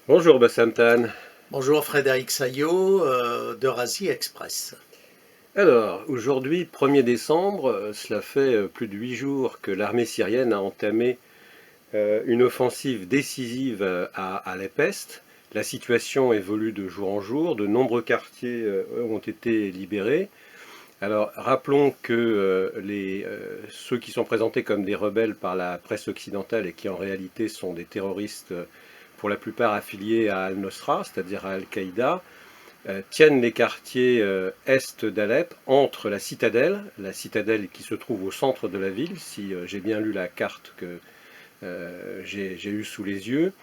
Bonjour Bassam Tan. Bonjour Frédéric Saillot d'Eurasie Express. Alors, aujourd'hui, 1er décembre, cela fait plus de 8 jours que l'armée syrienne a entamé une offensive décisive à Alep Est. La situation évolue de jour en jour, de nombreux quartiers ont été libérés. Alors, rappelons que ceux qui sont présentés comme des rebelles par la presse occidentale et qui en réalité sont des terroristes pour la plupart affiliés à Al-Nosra, c'est-à-dire à Al-Qaïda, tiennent les quartiers est d'Alep entre la citadelle qui se trouve au centre de la ville, si j'ai bien lu la carte que j'ai eue sous les yeux,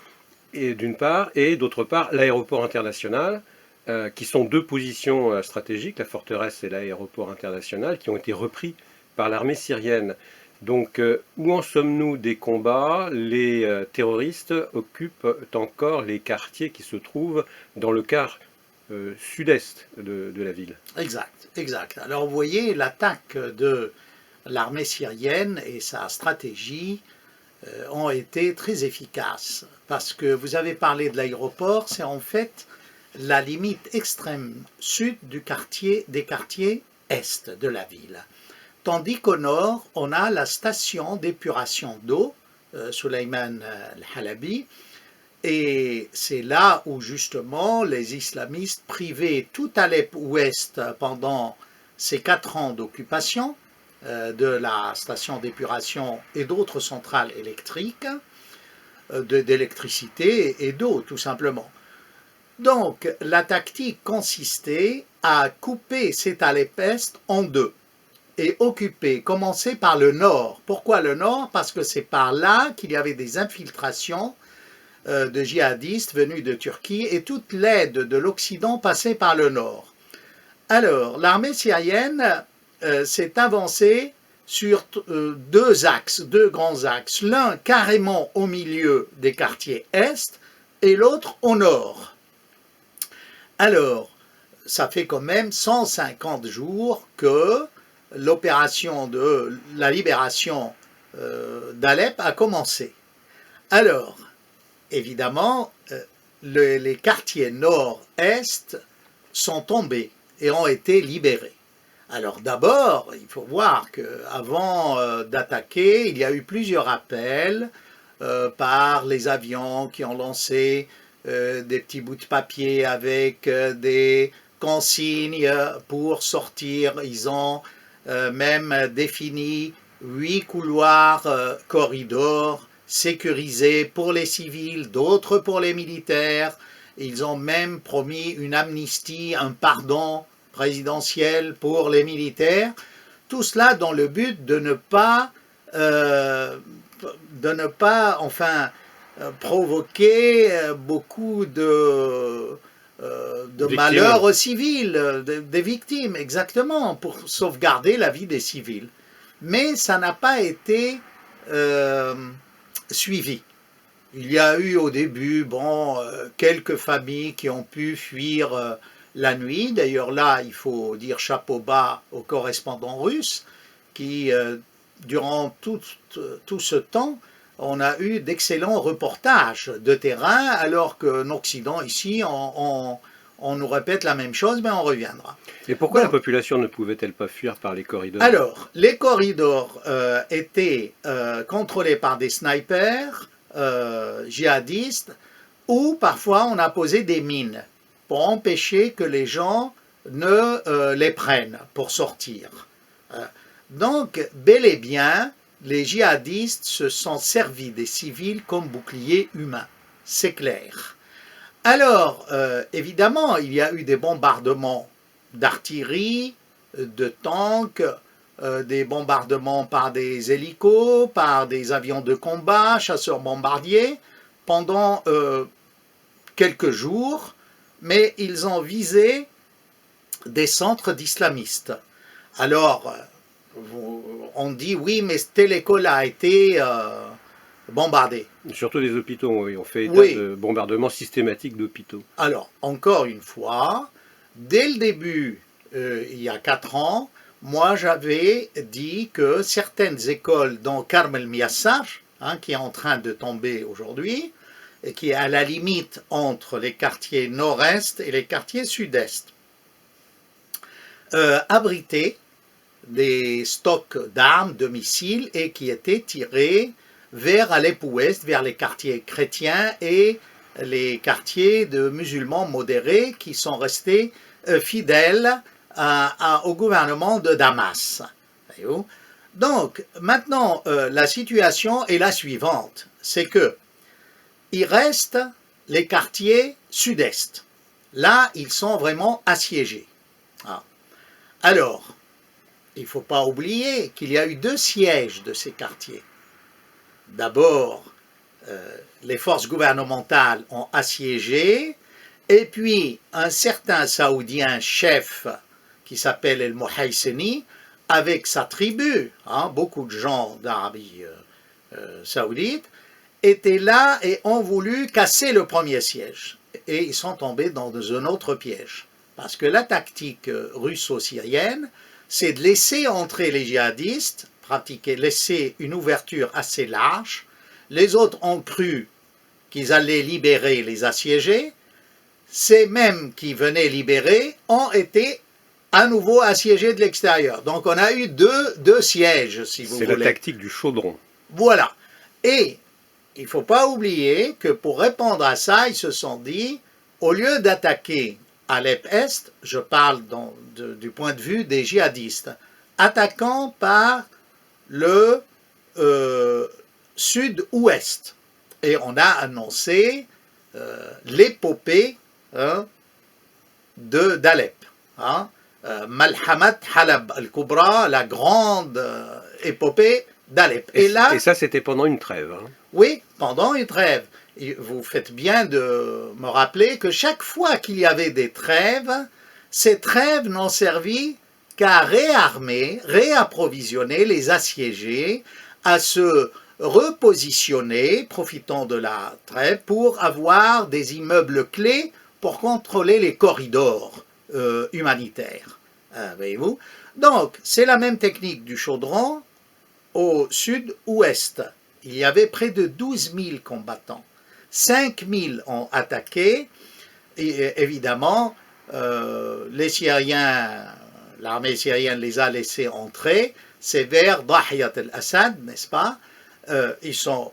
et d'une part, et d'autre part l'aéroport international, qui sont deux positions stratégiques, la forteresse et l'aéroport international, qui ont été repris par l'armée syrienne. Donc, où en sommes-nous des combats? Les terroristes occupent encore les quartiers qui se trouvent dans le quart sud-est de la ville. Exact, exact. Alors vous voyez, l'attaque de l'armée syrienne et sa stratégie ont été très efficaces parce que vous avez parlé de l'aéroport, c'est en fait la limite extrême sud des quartiers est de la ville. Tandis qu'au nord, on a la station d'épuration d'eau, Sulayman al-Halabi, et c'est là où justement les islamistes privaient tout Alep ouest pendant ces 4 ans d'occupation de la station d'épuration et d'autres centrales électriques, d'électricité et d'eau tout simplement. Donc la tactique consistait à couper cet Alep est en deux et commencer par le nord. Pourquoi le nord? Parce que c'est par là qu'il y avait des infiltrations de djihadistes venus de Turquie et toute l'aide de l'Occident passait par le nord. Alors, l'armée syrienne s'est avancée sur deux grands axes, l'un carrément au milieu des quartiers est et l'autre au nord. Alors, ça fait quand même 150 jours que l'opération de la libération d'Alep a commencé. Alors, évidemment, les quartiers nord-est sont tombés et ont été libérés. Alors d'abord, il faut voir qu'avant d'attaquer, il y a eu plusieurs appels par les avions qui ont lancé des petits bouts de papier avec des consignes pour sortir. Ils ont même défini 8 couloirs, corridors sécurisés pour les civils, d'autres pour les militaires. Ils ont même promis une amnistie, un pardon présidentiel pour les militaires. Tout cela dans le but de ne pas, provoquer beaucoup de Victimes. malheurs aux civils, des victimes, exactement, pour sauvegarder la vie des civils. Mais ça n'a pas été euh, suivi. Il y a eu au début, quelques familles qui ont pu fuir la nuit. D'ailleurs là, il faut dire chapeau bas aux correspondants russes qui, durant tout ce temps, on a eu d'excellents reportages de terrain, alors qu'en Occident, ici, on nous répète la même chose, mais on reviendra. Et pourquoi la Donc, population ne pouvait-elle pas fuir par les corridors? alors, les corridors étaient contrôlés par des snipers djihadistes, ou parfois on a posé des mines pour empêcher que les gens ne les prennent pour sortir. Euh, donc, bel et bien, les djihadistes se sont servis des civils comme boucliers humains. C'est clair. Alors, évidemment, il y a eu des bombardements d'artillerie, de tanks, des bombardements par des hélicos, par des avions de combat, chasseurs bombardiers, pendant quelques jours, mais ils ont visé des centres d'islamistes. Alors, on dit oui, mais telle école a été bombardée. Surtout des hôpitaux, oui, on fait état Oui, de bombardements systématiques d'hôpitaux. alors, encore une fois, dès le début, il y a 4 ans, moi j'avais dit que certaines écoles, dont Carmel Miassar, qui est en train de tomber aujourd'hui, et qui est à la limite entre les quartiers nord-est et les quartiers sud-est, abritait des stocks d'armes, de missiles, et qui étaient tirés vers Alep-Ouest, vers les quartiers chrétiens et les quartiers de musulmans modérés qui sont restés fidèles au gouvernement de Damas. Donc, maintenant, la situation est la suivante, c'est que il reste les quartiers sud-est. Là, ils sont vraiment assiégés. Alors, il ne faut pas oublier qu'il y a eu 2 sièges de ces quartiers. D'abord, les forces gouvernementales ont assiégé, et puis un certain Saoudien chef qui s'appelle El Mohaïseni, avec sa tribu, beaucoup de gens d'Arabie saoudite, étaient là et ont voulu casser le premier siège. Et ils sont tombés dans un autre piège. Parce que la tactique russo-syrienne, c'est de laisser entrer les djihadistes, laisser une ouverture assez large. Les autres ont cru qu'ils allaient libérer les assiégés. Ces mêmes qui venaient libérer ont été à nouveau assiégés de l'extérieur. Donc on a eu deux sièges, si vous voulez. C'est la tactique du chaudron. Voilà. Et il ne faut pas oublier que pour répondre à ça, ils se sont dit, au lieu d'attaquer Alep-Est, je parle du point de vue des djihadistes, attaquant par le sud-ouest. Et on a annoncé l'épopée d'Alep. Malhamat Halab al-Kubra, la grande épopée d'Alep. Et ça, c'était pendant une trêve. Oui, pendant une trêve. Vous faites bien de me rappeler que chaque fois qu'il y avait des trêves, ces trêves n'ont servi qu'à réarmer, réapprovisionner les assiégés, à se repositionner, profitant de la trêve, pour avoir des immeubles clés pour contrôler les corridors humanitaires. Voyez-vous? Donc, c'est la même technique du chaudron au sud-ouest. Il y avait près de 12 000 combattants. 5 000 ont attaqué. Et évidemment, les Syriens, l'armée syrienne les a laissés entrer. C'est vers Dahiyat al-Assad, n'est-ce pas? Ils sont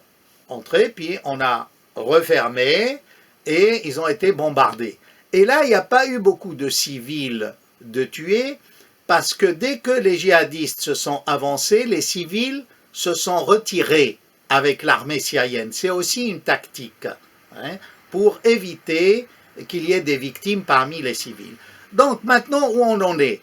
entrés, puis on a refermé et ils ont été bombardés. Et là, il n'y a pas eu beaucoup de civils de tués, parce que dès que les djihadistes se sont avancés, les civils se sont retirés avec l'armée syrienne. C'est aussi une tactique pour éviter qu'il y ait des victimes parmi les civils. Donc maintenant, où on en est?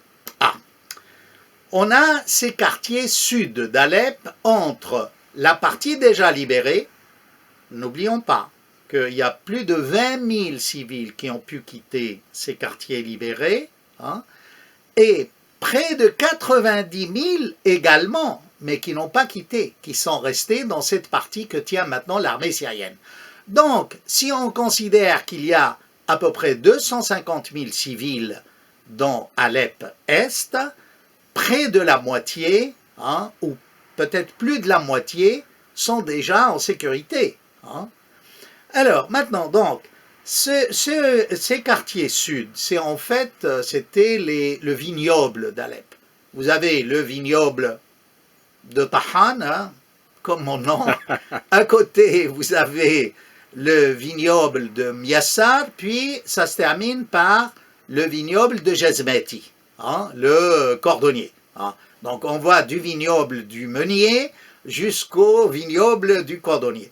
On a ces quartiers sud d'Alep entre la partie déjà libérée, n'oublions pas qu'il y a plus de 20 000 civils qui ont pu quitter ces quartiers libérés, et près de 90 000 également, mais qui n'ont pas quitté, qui sont restés dans cette partie que tient maintenant l'armée syrienne. Donc, si on considère qu'il y a à peu près 250 000 civils dans Alep-Est, près de la moitié, ou peut-être plus de la moitié, sont déjà en sécurité. Alors, maintenant, donc, ces quartiers sud, c'est en fait, c'était le vignoble d'Alep. Vous avez le vignoble de Tahan, comme mon nom. À côté, vous avez le vignoble de Miassar, puis ça se termine par le vignoble de Jazmati, le cordonnier. Donc, on voit du vignoble du meunier jusqu'au vignoble du cordonnier.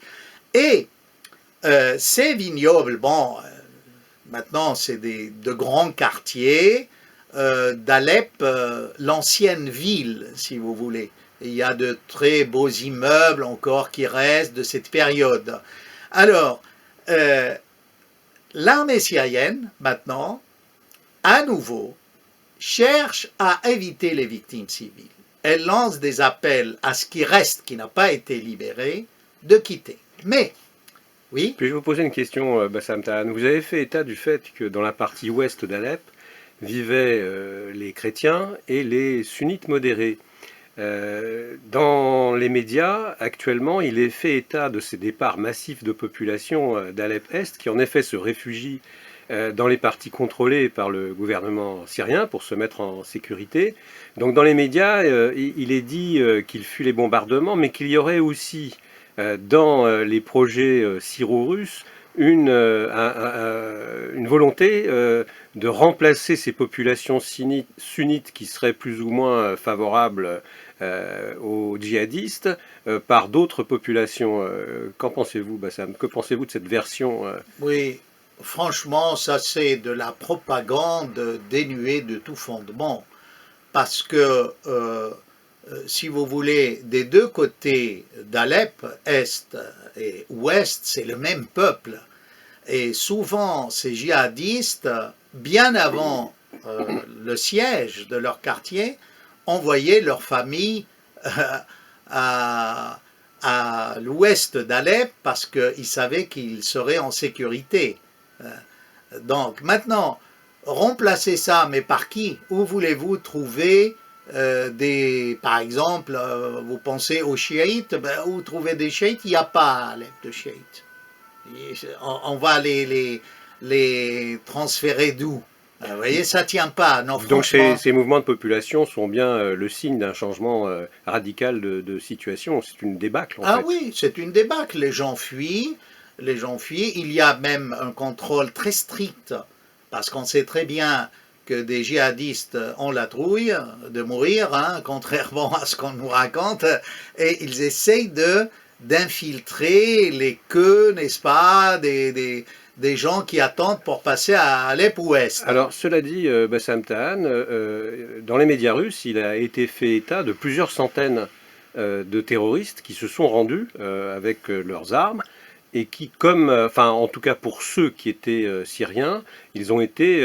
Et ces vignobles, maintenant c'est de grands quartiers d'Alep, l'ancienne ville, si vous voulez. Il y a de très beaux immeubles encore qui restent de cette période. Alors, l'armée syrienne, maintenant, à nouveau, cherche à éviter les victimes civiles. Elle lance des appels à ce qui reste, qui n'a pas été libéré, de quitter. Mais, oui. Puis-je vous poser une question, Bassam Tahan? Vous avez fait état du fait que dans la partie ouest d'Alep vivaient les chrétiens et les sunnites modérés. Dans les médias, actuellement, il est fait état de ces départs massifs de population d'Alep-Est qui en effet se réfugient dans les parties contrôlées par le gouvernement syrien pour se mettre en sécurité. Donc dans les médias, il est dit qu'il fuit les bombardements, mais qu'il y aurait aussi dans les projets syro-russes une volonté de remplacer ces populations sunnites qui seraient plus ou moins favorables aux djihadistes par d'autres populations. Qu'en pensez-vous, Bassam? Que pensez-vous de cette version Oui, franchement, ça c'est de la propagande dénuée de tout fondement. Parce que, si vous voulez, des deux côtés d'Alep, Est et Ouest, c'est le même peuple. Et souvent, ces djihadistes, bien avant le siège de leur quartier, envoyaient leurs familles à, à l'ouest d'Alep parce qu'ils savaient qu'ils seraient en sécurité. Donc maintenant, remplacer ça, mais par qui? Où voulez-vous trouver par exemple, vous pensez aux chiites, où trouver des chiites? Il n'y a pas à Alep de chiites. On va les transférer d'où? Vous voyez, ça ne tient pas. Non, Donc franchement. ces mouvements de population sont bien le signe d'un changement radical de situation. C'est une débâcle en Ah fait. oui, c'est une débâcle. Les gens fuient. Les gens fuient. Il y a même un contrôle très strict parce qu'on sait très bien que des djihadistes ont la trouille de mourir, hein, contrairement à ce qu'on nous raconte, et ils essayent d'infiltrer les queues, n'est-ce pas, des gens qui attendent pour passer à Alep Ouest. Alors cela dit, Bassam Tahan, dans les médias russes, il a été fait état de plusieurs centaines de terroristes qui se sont rendus avec leurs armes et qui, enfin en tout cas pour ceux qui étaient syriens, ils ont été,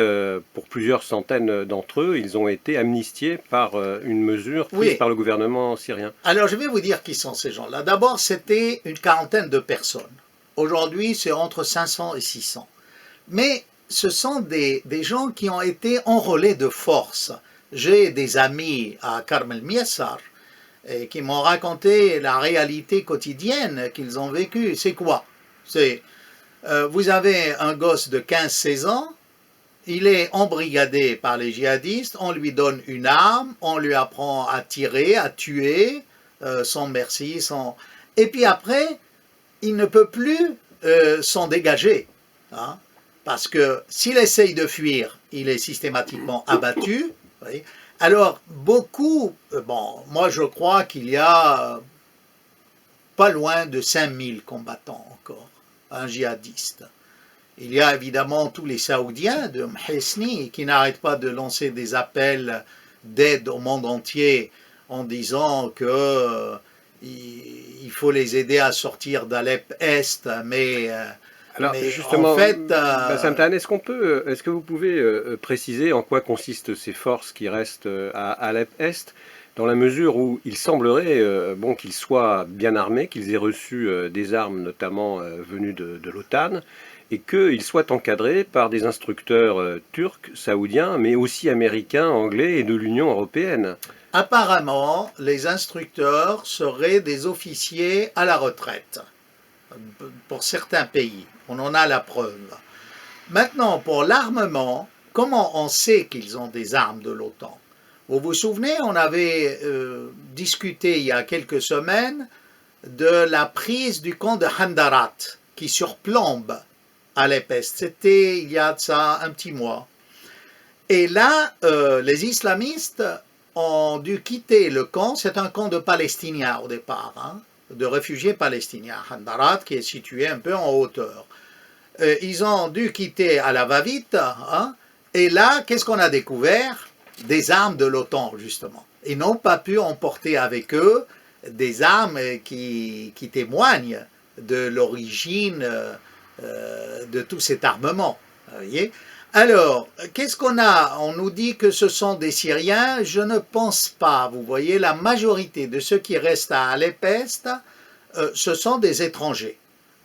pour plusieurs centaines d'entre eux, ils ont été amnistiés par une mesure prise Oui. par le gouvernement syrien. Alors je vais vous dire qui sont ces gens-là. D'abord, c'était une quarantaine de personnes. Aujourd'hui, c'est entre 500 et 600. Mais ce sont des gens qui ont été enrôlés de force. J'ai des amis à Carmel Miessar qui m'ont raconté la réalité quotidienne qu'ils ont vécue. C'est quoi? C'est vous avez un gosse de 15-16 ans, il est embrigadé par les djihadistes, on lui donne une arme, on lui apprend à tirer, à tuer, sans merci, sans... Et puis après, il ne peut plus s'en dégager. Hein, parce que s'il essaye de fuir, il est systématiquement abattu. Vous voyez. Alors, beaucoup, bon, moi je crois qu'il y a pas loin de 5000 combattants encore, un djihadiste. Il y a évidemment tous les Saoudiens de Mhesni qui n'arrêtent pas de lancer des appels d'aide au monde entier en disant que il faut les aider à sortir d'Alep Est, mais Alors mais justement, en fait, Bassam Tahan, est-ce que vous pouvez préciser en quoi consistent ces forces qui restent à Alep-Est, dans la mesure où il semblerait bon, qu'ils soient bien armés, qu'ils aient reçu des armes notamment venues de l'OTAN, et qu'ils soient encadrés par des instructeurs turcs, saoudiens, mais aussi américains, anglais et de l'Union européenne? apparemment, les instructeurs seraient des officiers à la retraite pour certains pays. On en a la preuve. Maintenant, pour l'armement, comment on sait qu'ils ont des armes de l'OTAN? Vous vous souvenez, on avait discuté il y a quelques semaines de la prise du camp de Handarat qui surplombe Alep Est. C'était il y a de ça un petit mois. Et là, les islamistes ont dû quitter le camp. C'est un camp de Palestiniens au départ, hein, de réfugiés palestiniens. Handarat qui est situé un peu en hauteur. Ils ont dû quitter à la va-vite. Hein, et là, qu'est-ce qu'on a découvert? Des armes de l'OTAN, justement. Ils n'ont pas pu emporter avec eux des armes qui témoignent de l'origine de tout cet armement. Vous voyez? Alors, qu'est-ce qu'on a? On nous dit que ce sont des Syriens. Je ne pense pas. Vous voyez, la majorité de ceux qui restent à Alep Est, ce sont des étrangers.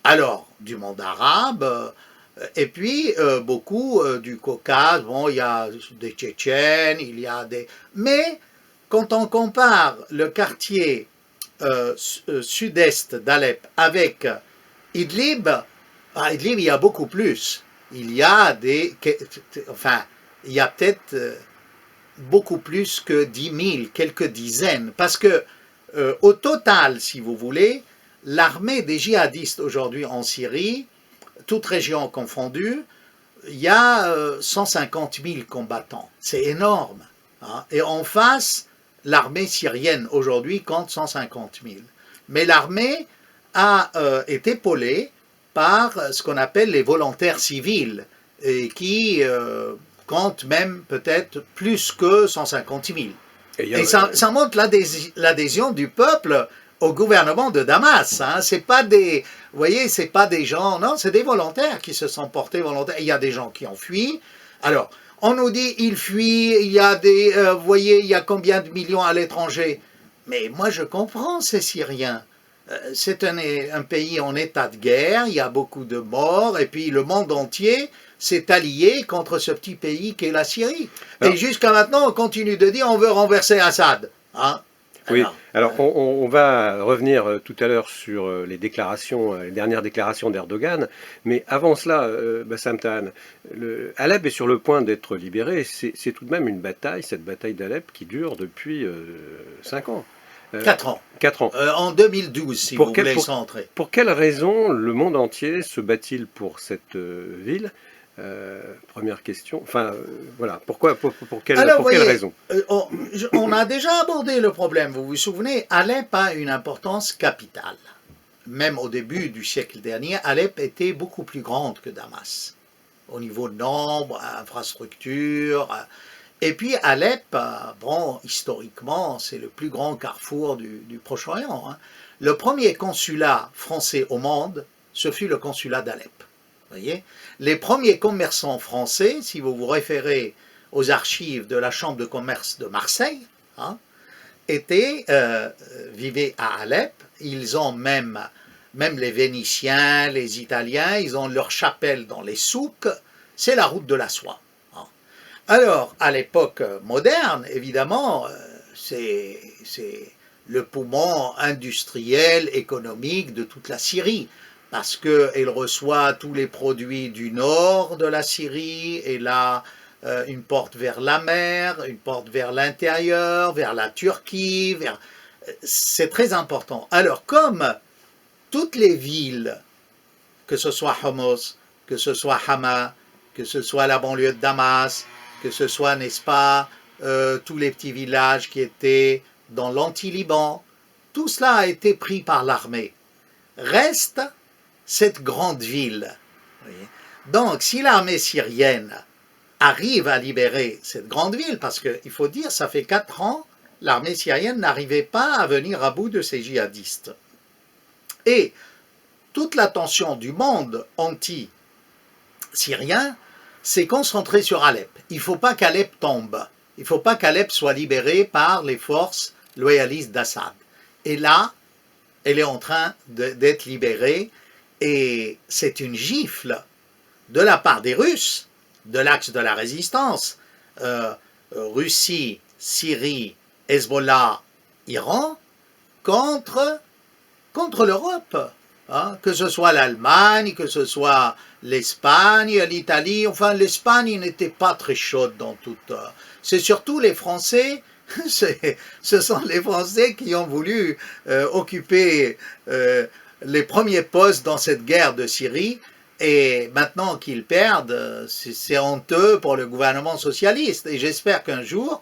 Alors, du monde arabe, et puis beaucoup du Caucase. Bon, il y a des Tchétchènes, il y a des... Mais quand on compare le quartier sud-est d'Alep avec Idlib, à Idlib, il y a beaucoup plus. Il y a il y a peut-être beaucoup plus que 10 000, quelques dizaines. Parce que, au total, si vous voulez, l'armée des djihadistes aujourd'hui en Syrie, toutes régions confondues, il y a 150 000 combattants. C'est énorme. Hein. Et en face, l'armée syrienne aujourd'hui compte 150 000. Mais l'armée a été épaulée par ce qu'on appelle les volontaires civils, et qui comptent même peut-être plus que 150 000. Et ça montre l'adhésion du peuple au gouvernement de Damas. Hein. C'est pas des, vous voyez, c'est pas des gens, non, c'est des volontaires qui se sont portés volontaires. Il y a des gens qui ont fui. Alors, on nous dit, ils fuient, il y a des, vous voyez, il y a combien de millions à l'étranger. Mais moi, je comprends ces Syriens. C'est un pays en état de guerre, il y a beaucoup de morts, et puis le monde entier s'est allié contre ce petit pays qu'est la Syrie. Alors, et jusqu'à maintenant, on continue de dire on veut renverser Assad. Hein. Oui, alors on va revenir tout à l'heure sur les déclarations, les dernières déclarations d'Erdogan, mais avant cela, Bassam Tahan, Alep est sur le point d'être libéré, c'est tout de même une bataille, cette bataille d'Alep qui dure depuis 5 ans. 4 ans. 4 ans. En 2012, si vous voulez centrer. Pour quelle raison le monde entier se bat-il pour cette ville? Première question. Enfin, voilà. Pourquoi, pour quelle raison? On a déjà abordé le problème. Vous vous souvenez, Alep a une importance capitale. Même au début du siècle dernier, Alep était beaucoup plus grande que Damas. Au niveau de nombre, infrastructure. Et puis Alep, bon, historiquement, c'est le plus grand carrefour du Proche-Orient. Hein. Le premier consulat français au monde, ce fut le consulat d'Alep. Voyez, les premiers commerçants français, si vous vous référez aux archives de la Chambre de commerce de Marseille, hein, vivaient à Alep. Ils ont même les Vénitiens, les Italiens, ils ont leur chapelle dans les souks. C'est la route de la soie. Hein. Alors, à l'époque moderne, évidemment, c'est le poumon industriel, économique de toute la Syrie. Parce qu'elle reçoit tous les produits du nord de la Syrie, et là, une porte vers la mer, une porte vers l'intérieur, vers la Turquie, c'est très important. Alors, comme toutes les villes, que ce soit Homs, que ce soit Hama, que ce soit la banlieue de Damas, que ce soit, n'est-ce pas, tous les petits villages qui étaient dans l'anti-Liban, tout cela a été pris par l'armée. Reste cette grande ville. Donc, si l'armée syrienne arrive à libérer cette grande ville, parce qu'il faut dire, ça fait 4 ans, l'armée syrienne n'arrivait pas à venir à bout de ces djihadistes. Et toute l'attention du monde anti-syrien s'est concentrée sur Alep. Il ne faut pas qu'Alep tombe. Il ne faut pas qu'Alep soit libérée par les forces loyalistes d'Assad. Et là, elle est en train d'être libérée. Et c'est une gifle de la part des Russes, de l'axe de la résistance, Russie, Syrie, Hezbollah, Iran, contre l'Europe. Hein, que ce soit l'Allemagne, que ce soit l'Espagne, l'Italie, enfin l'Espagne n'était pas très chaude dans tout. C'est surtout les Français, ce sont les Français qui ont voulu occuper les premiers postes dans cette guerre de Syrie, et maintenant qu'ils perdent, c'est honteux pour le gouvernement socialiste. Et j'espère qu'un jour,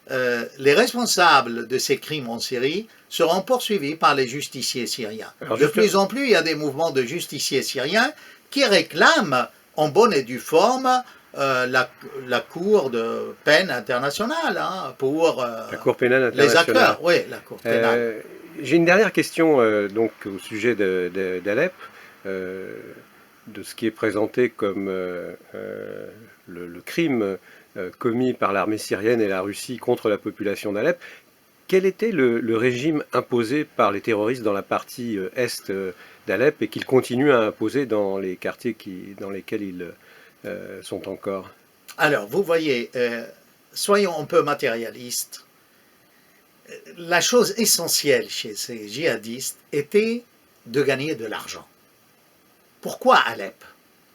les responsables de ces crimes en Syrie seront poursuivis par les justiciers syriens. De plus en plus, il y a des mouvements de justiciers syriens qui réclament, en bonne et due forme, la Cour de peine internationale, hein, pour la Cour pénale internationale. Les acteurs. Oui, la Cour pénale. J'ai une dernière question donc, au sujet d'Alep, de ce qui est présenté comme le crime commis par l'armée syrienne et la Russie contre la population d'Alep. Quel était le régime imposé par les terroristes dans la partie est d'Alep et qu'ils continuent à imposer dans les quartiers dans lesquels ils sont encore? Alors, vous voyez, soyons un peu matérialistes. la chose essentielle chez ces djihadistes était de gagner de l'argent. Pourquoi Alep?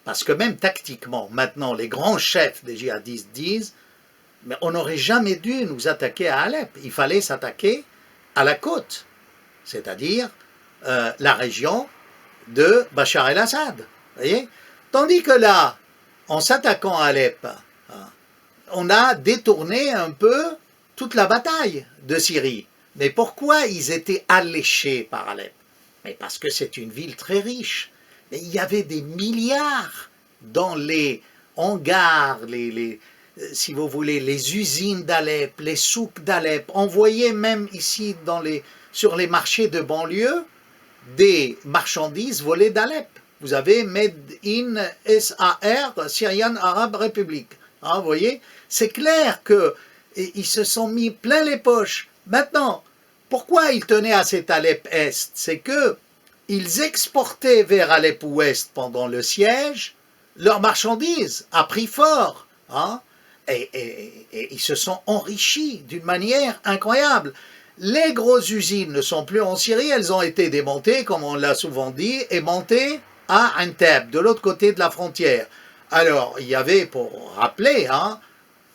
Parce que même tactiquement, maintenant, les grands chefs des djihadistes disent « mais on n'aurait jamais dû nous attaquer à Alep, il fallait s'attaquer à la côte, c'est-à-dire la région de Bachar el-Assad. » Voyez? Tandis que là, en s'attaquant à Alep, on a détourné un peu toute la bataille de Syrie. Mais pourquoi ils étaient alléchés par Alep? Mais parce que c'est une ville très riche. Et il y avait des milliards dans les hangars, si vous voulez, les usines d'Alep, les souks d'Alep. On voyait même ici sur les marchés de banlieue des marchandises volées d'Alep. Vous avez Made in SAR, Syrian Arab Republic. Vous voyez, c'est clair qu'ils se sont mis plein les poches. Maintenant, pourquoi ils tenaient à cet Alep Est? C'est que ils exportaient vers Alep Ouest pendant le siège leurs marchandises à prix fort. Et ils se sont enrichis d'une manière incroyable. Les grosses usines ne sont plus en Syrie, elles ont été démontées, comme on l'a souvent dit, et montées à Entebbe, de l'autre côté de la frontière. Alors, il y avait, pour rappeler,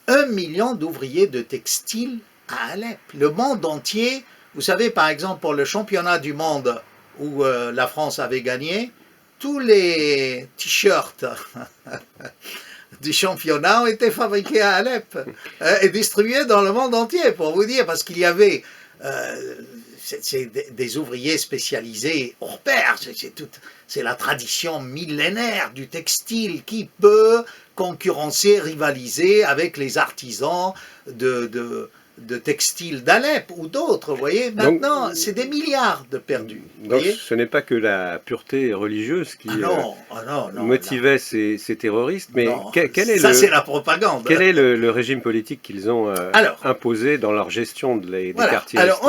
1 million d'ouvriers de textile à Alep. Le monde entier, vous savez, par exemple, pour le championnat du monde où la France avait gagné, tous les t-shirts du championnat ont été fabriqués à Alep et distribués dans le monde entier, pour vous dire, parce qu'il y avait des ouvriers spécialisés hors pair, c'est la tradition millénaire du textile qui peut concurrencer, rivaliser avec les artisans de textiles d'Alep ou d'autres, vous voyez. Maintenant, c'est des milliards de perdus. Donc ce n'est pas que la pureté religieuse qui motivait ces terroristes, mais c'est la propagande. Quel est le régime politique qu'ils ont imposé dans leur gestion des quartiers? Alors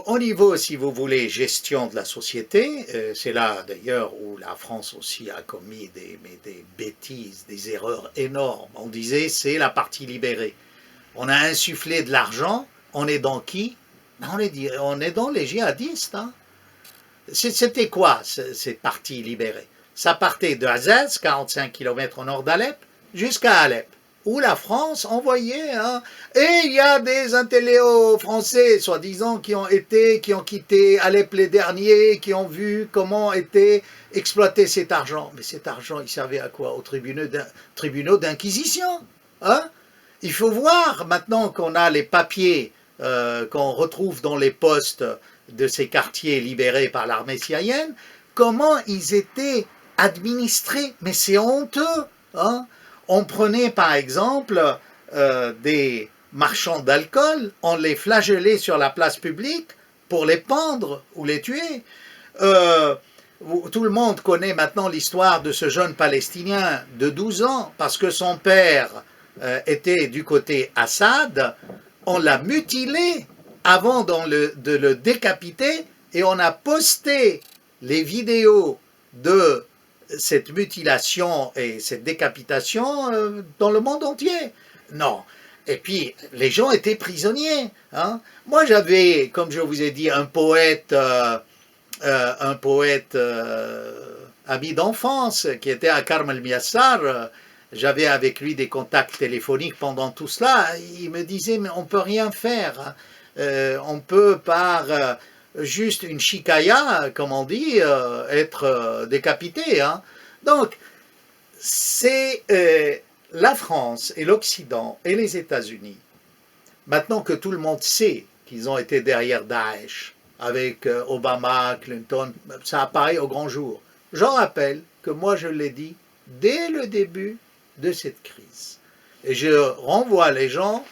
au niveau, si vous voulez, gestion de la société, c'est là d'ailleurs où la France aussi a commis des bêtises, des erreurs énormes. On disait c'est la partie libérée. On a insufflé de l'argent, on est dans qui? On est dans les djihadistes. C'était quoi cette partie libérée? Ça partait de Azaz, 45 km au nord d'Alep, jusqu'à Alep, où la France envoyait. Et il y a des intelléos français, soi-disant, qui ont quitté Alep les derniers, qui ont vu comment était exploité cet argent. Mais cet argent, il servait à quoi? Aux tribunaux d'inquisition. Il faut voir, maintenant qu'on a les papiers qu'on retrouve dans les postes de ces quartiers libérés par l'armée syrienne, comment ils étaient administrés. Mais c'est honteux. On prenait par exemple des marchands d'alcool, on les flagellait sur la place publique pour les pendre ou les tuer. Tout le monde connaît maintenant l'histoire de ce jeune Palestinien de 12 ans, parce que son père était du côté Assad, on l'a mutilé avant de le décapiter, et on a posté les vidéos de cette mutilation et cette décapitation dans le monde entier. Non. Et puis, les gens étaient prisonniers. Moi, j'avais, comme je vous ai dit, un poète ami d'enfance qui était à Karm el-Miassar. J'avais avec lui des contacts téléphoniques pendant tout cela. Il me disait, mais on ne peut rien faire. On peut par juste une shikaya, comme on dit, être décapité. Donc, c'est la France et l'Occident et les États-Unis, maintenant que tout le monde sait qu'ils ont été derrière Daesh, avec Obama, Clinton, ça apparaît au grand jour. J'en rappelle que moi je l'ai dit dès le début de cette crise. Et je renvoie les gens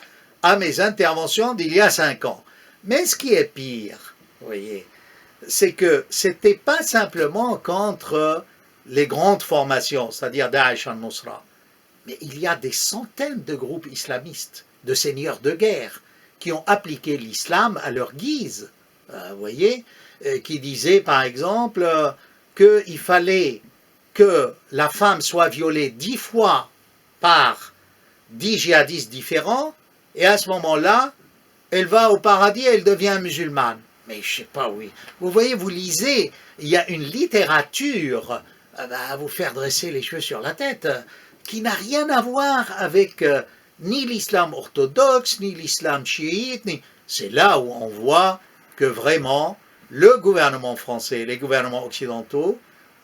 à mes interventions d'il y a 5 ans. Mais ce qui est pire, vous voyez, c'est que ce n'était pas simplement contre les grandes formations, c'est-à-dire Daesh al-Nusra, mais il y a des centaines de groupes islamistes, de seigneurs de guerre, qui ont appliqué l'islam à leur guise, vous voyez, qui disaient par exemple qu'il fallait que la femme soit violée 10 fois par 10 djihadistes différents, et à ce moment-là, elle va au paradis et elle devient musulmane. Mais je sais pas, oui. Vous voyez, vous lisez, il y a une littérature à vous faire dresser les cheveux sur la tête qui n'a rien à voir avec ni l'islam orthodoxe, ni l'islam chiite. C'est là où on voit que vraiment le gouvernement français et les gouvernements occidentaux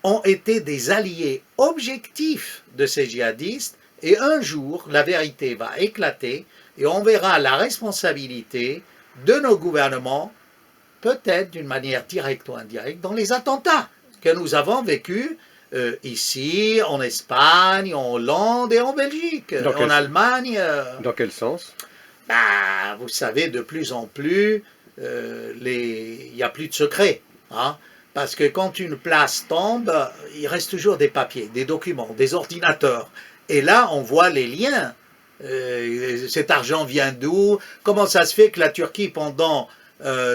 ont été des alliés objectifs de ces djihadistes, et un jour, la vérité va éclater et on verra la responsabilité de nos gouvernements, peut-être d'une manière directe ou indirecte, dans les attentats que nous avons vécus ici, en Espagne, en Hollande et en Belgique, en Allemagne. Dans quel sens? Vous savez, de plus en plus, il n'y a plus de secret. Hein, parce que quand une place tombe, il reste toujours des papiers, des documents, des ordinateurs. Et là, on voit les liens. Cet argent vient d'où? Comment ça se fait que la Turquie, pendant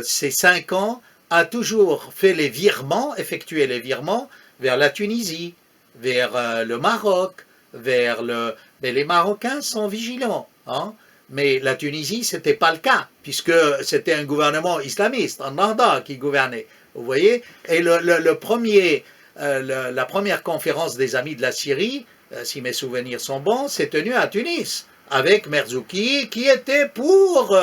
ces 5 ans, a toujours fait les virements, effectué les virements vers la Tunisie, vers le Maroc, mais les Marocains sont vigilants. Hein? Mais la Tunisie, ce n'était pas le cas, puisque c'était un gouvernement islamiste, un Nahda qui gouvernait. Vous voyez? Et la première conférence des Amis de la Syrie, si mes souvenirs sont bons, s'est tenue à Tunis, avec Merzouki, qui était pour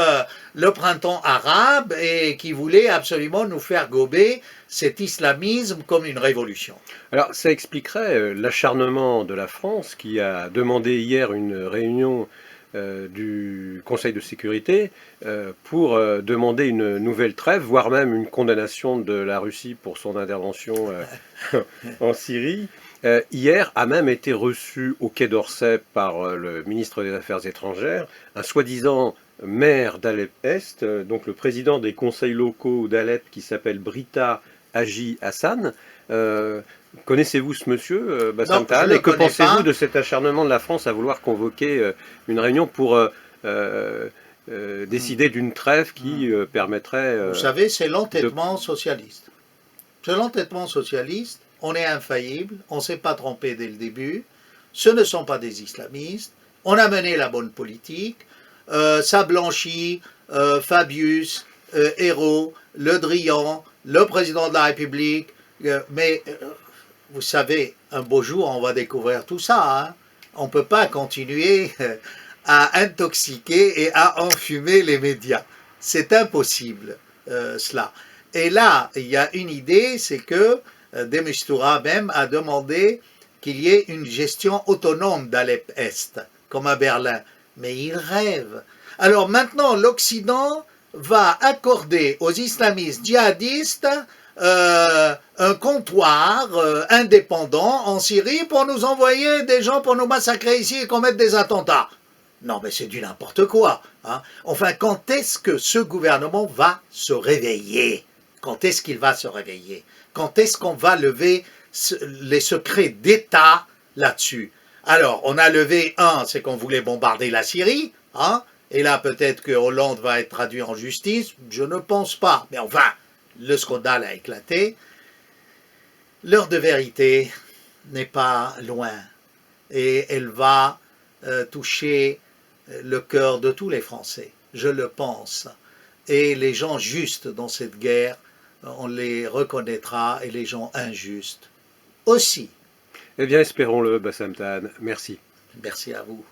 le printemps arabe et qui voulait absolument nous faire gober cet islamisme comme une révolution. Alors, ça expliquerait l'acharnement de la France, qui a demandé hier une réunion du Conseil de sécurité pour demander une nouvelle trêve, voire même une condamnation de la Russie pour son intervention en Syrie. Hier a même été reçu au Quai d'Orsay par le ministre des Affaires étrangères, un soi-disant maire d'Alep-Est, donc le président des conseils locaux d'Alep qui s'appelle Brita Haji Hassan. Connaissez-vous ce monsieur, Bassam Tahal, et que pensez-vous de cet acharnement de la France à vouloir convoquer une réunion pour décider d'une trêve qui permettrait... Vous savez, c'est l'entêtement socialiste. C'est l'entêtement socialiste, on est infaillible, on ne s'est pas trompé dès le début, ce ne sont pas des islamistes, on a mené la bonne politique, ça blanchit Fabius, Hérault, Le Drian, le président de la République, mais... vous savez, un beau jour, on va découvrir tout ça. Hein. On ne peut pas continuer à intoxiquer et à enfumer les médias. C'est impossible, cela. Et là, il y a une idée, c'est que de Mistura même a demandé qu'il y ait une gestion autonome d'Alep-Est, comme à Berlin. Mais il rêve. Alors maintenant, l'Occident va accorder aux islamistes djihadistes un comptoir indépendant en Syrie pour nous envoyer des gens pour nous massacrer ici et commettre des attentats. Non, mais c'est du n'importe quoi. Hein. Enfin, quand est-ce que ce gouvernement va se réveiller? Quand est-ce qu'il va se réveiller? Quand est-ce qu'on va lever les secrets d'État là-dessus? Alors, on a levé un, c'est qu'on voulait bombarder la Syrie, hein, et là peut-être que Hollande va être traduit en justice, je ne pense pas, mais enfin, le scandale a éclaté. L'heure de vérité n'est pas loin et elle va toucher le cœur de tous les Français, je le pense. Et les gens justes dans cette guerre, on les reconnaîtra, et les gens injustes aussi. Eh bien, espérons-le, Bassam Tahal. Merci. Merci à vous.